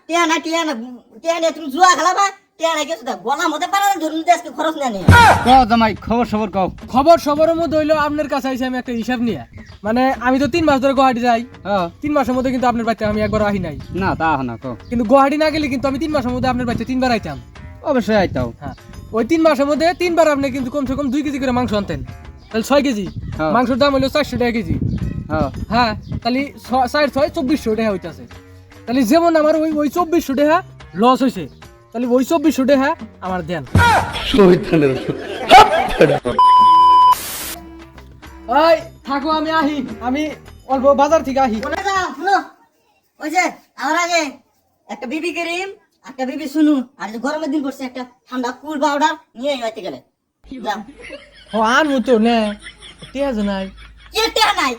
টিয়া না তুমি জুয়া খেলাবা টিয়া না কিছু গলার মধ্যে পারা ধরুন আজকে খরচ নেই কও জামাই খবর সবর কও। খবর সবরের মধ্যে হইলো আপনার কাছে আইছি আমি একটা হিসাব নিয়ে। মানে আমি তো 3 মাস ধরে গুয়াহাটি যাই। 3 মাসের মধ্যে কিন্তু আপনার বাড়িতে আমি একবার আহি নাই। না তা না কও। কিন্তু গুয়াহাটি না গেলে কিন্তু আমি 3 মাসের মধ্যে আপনার বাড়িতে 3 বার আইতাম। অবশ্যই আইতাও। হ্যাঁ ওই 3 মাসের মধ্যে 3 বার আপনি কিন্তু কমসে কম 2 কেজি করে মাংস আনতেন। তাহলে 6 কেজি মাংসের দাম হলো 400 টাকা কেজি। হ্যাঁ তাহলে 4/6 2400 টাকা হইতাছে। তাহলে যেমন আমার ওই 2400 টাকা লস হইছে, তাহলে ওই 2400 টাকা আমার দেন। ওই থাকো আমি আহি, আমি অল্প বাজার থেকে আহি। ওই যে আমার আগে একটা বিবি ক্রিম একটা বিবি শুনু আর যে গরমের দিন পড়ছে একটা ঠান্ডা কুল পাউডার নিয়ে যাইতে গেলে যাও। ও আনবো তো নে টিয়া জানাই কি টিয়া নাই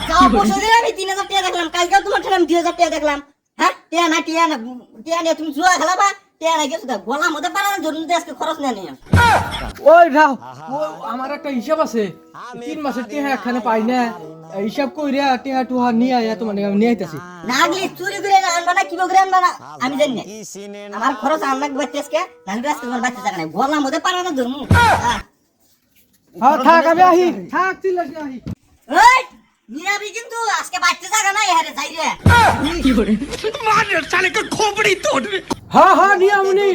যাও বসে দিলে আমি 3000 টাকা দেখলাম, কালকে তোমার ঠেলাম 2000 টাকা দেখলাম। হ্যাঁ টিয়া না তুমি জুয়া খেলাবা টিয়া না কিছু গলার মধ্যে পারা ধরুন আজকে খরচ নেই। ওই রাও আমার একটা হিসাব আছে, 3 মাসের টিয়া এখানে পাই না, হিসাব কইরা টিয়া টুহা নিয়ে আয়া তোমার নিয়ে আইতাছি। না গলি চুরি করে আনবা না কি করে আনবা না আমি জানি না, আমার খরচ আনলাক বাচ্চা আজকে নাহলে আজকে তোমার বাচ্চা জানা নাই গলার মধ্যে পারা না ধরুন। হ্যাঁ থাক আমি আহি, থাক চিল্লাস না আহি। এই নিরাবি কিন্তু আজকে বাচ্চা জায়গা নাই হারে যাই রে কি করে মার শালে কে খোপড়ি তোড়। হ্যাঁ নিয়ে আমনি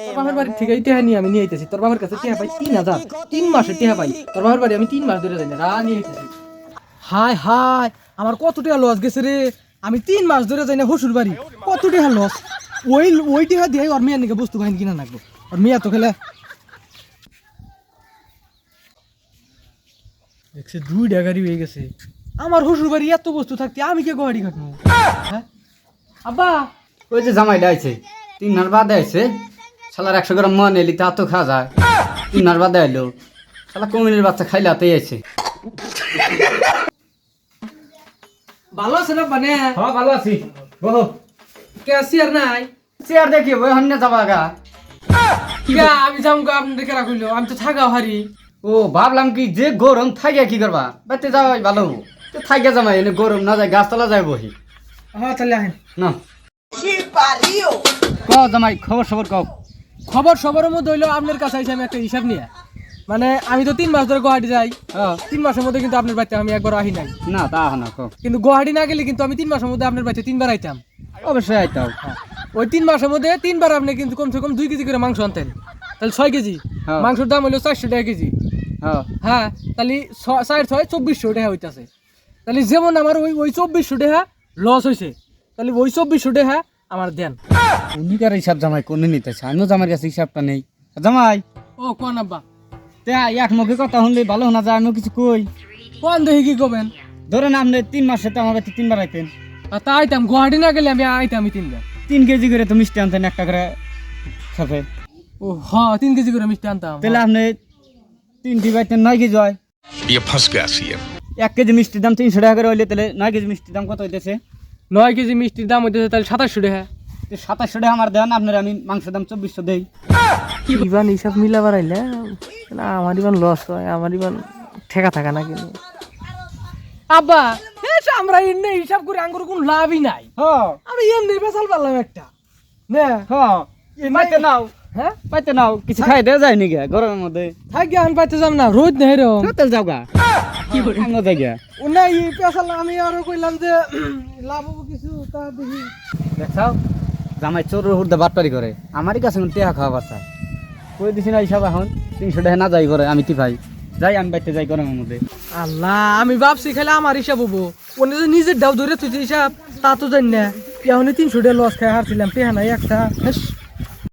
তোর বাবার বাড়ি থেকে টিয়া নিয়ে আমি নিয়ে আইতাছি। তোর বাবার কাছে টিয়া পাই 3000, 3 মাসের টিয়া পাই। তোর বাবার বাড়ি আমি 3 মাস ধরে যাই না রা নিয়ে আইতাছি। হায় হায় আমার কত টাকা লস গেছে রে, আমি 3 মাস ধরে যাই না শ্বশুর বাড়ি, কত টাকা লস। ওই টাকা দিয়ে ওর মেয়ের নাকি বস্তু বাহিনী কিনা লাগবো, আর মেয়ে তো খেলে দেখছে 2 টাকারই হয়ে গেছে। আমার শ্বশুর বাড়ি এত বস্তু থাকতে আমি কে গাড়ি কাটবো? হ্যাঁ আব্বা ওই যে জামাইটা আইছে 3 মাস বাদে আইছে, শালার 100 গ্রাম মন এলি তা তো খাওয়া যায়। 3 মাস বাদে আইলো, শালা কমিনের বাচ্চা খাইলাতেই আইছে। ভালো আছে না মানে? হ্যাঁ ভালো আছি, বলো। ক্যাশিয়ার নাই? চেয়ার দেখি ওই হন্য যাবা গা। আমি যাম গো, আপনি দেখে রাখলো আমি তো থাকা হারি। ও ভাবলাম কি যে গরম থাকে কি করবা, বাইতে যাওয়াই ভালো। তো থাকে জামাই এনে গরম না যায় গাছতলা যায় বহি। হ্যাঁ চলে আহেন না কও জামাই খবর সবর কও। খবর সবরের মধ্যে হইলো আপনার কাছে আইছি আমি একটা হিসাব নিয়ে। মানে আমি তো 3 মাস ধরে গুয়াহাটি যাই। 3 মাসের মধ্যে কিন্তু আপনার বাড়িতে আমি একবার আহি নাই। না তা না কও। কিন্তু গুয়াহাটি না গেলে কিন্তু আমি 3 মাসের মধ্যে আপনার বাড়িতে 3 বার আইতাম। অবশ্যই আইতাও। ওই 3 মাসের মধ্যে 3 বার আপনি কিন্তু কমসে কম 2 কেজি করে মাংস আনতেন। তাহলে 6 কেজি মাংসের দাম হলো 400 টাকা কেজি। হ্যাঁ তাহলে 4/6 2400 টাকা হইতাছে। তাহলে যেমন আমার ওই 2400 টাকা লস হয়েছে, তাহলে ওই 2400 টাকা আমার দেন। উনিকার হিসাব জামাই কোনে নিতেছে, আমিও জামাইয়ের কাছে হিসাবটা নেই। জামাই ও কোন আব্বা তে এক মুখে কথা শুনলে ভালো না যায়, আমিও কিছু কই। কোন দেখি কি করবেন? ধরেন আপনি 3 মাসে তো আমার 3 বার আইতেন। তা আইতাম গুয়াহাটি না গেলে আমি আইতাম 3 বার। 3 কেজি করে তো মিষ্টি আনতেন একটা করে খাবে। ও হ্যাঁ 3 কেজি করে মিষ্টি আনতাম। তাহলে আপনি 3 ডিভাইডেন 9 কেজি হয়। ये फंस गया सीएम। 1 কেজি মিষ্টির দাম 300 টাকা করে হইলে তাহলে 9 কেজি মিষ্টির দাম কত হইতেছে? 9 কেজি মিষ্টির দাম হইতেছে তাহলে 2700 টাকা। 2700 টাকা আমার দেন, আপনার আমি মাংসের দাম 2400 দেই। ইবান হিসাব মিলা বাড়াইলে না আমার ইবান লস হয়, আমার ইবান ঠেকা থাকা না কিনে। আব্বা আমরা এমনি হিসাব করে আঙ্গুর কোনো লাভই নাই। আমি এমনি বেসাল পারলাম একটা না। পাইতে নাও, হ্যাঁ পাইতে নাও, কিছু খাই দেওয়া যায় নি গা গরমের মধ্যে। থাকি আন পাইতে যাম না, রোদ নেই রে হোটেল যাও গা কি করে আঙ্গ যাই গা। ও না এই পেশাল আমি আরো কইলাম যে লাভ হবো কিছু, তা দেখি দেখছাও জামাই চোর হুড়দা বাটপারি করে, আমারই কাছে টেহা খাওয়া বাচ্চা কই দিছি না হিসাব। এখন 300 টাকা না যাই করে আমি কি ভাই যাই, আমি বাইতে যাই গরমের মধ্যে। আল্লাহ আমি ভাবছি খাইলে আমার হিসাব হবো, ওনে যে নিজের ডাউ ধরে তুই হিসাব তা তো জানি না। এখন 300 টাকা লস খাই হারছিলাম, টেহা নাই একটা।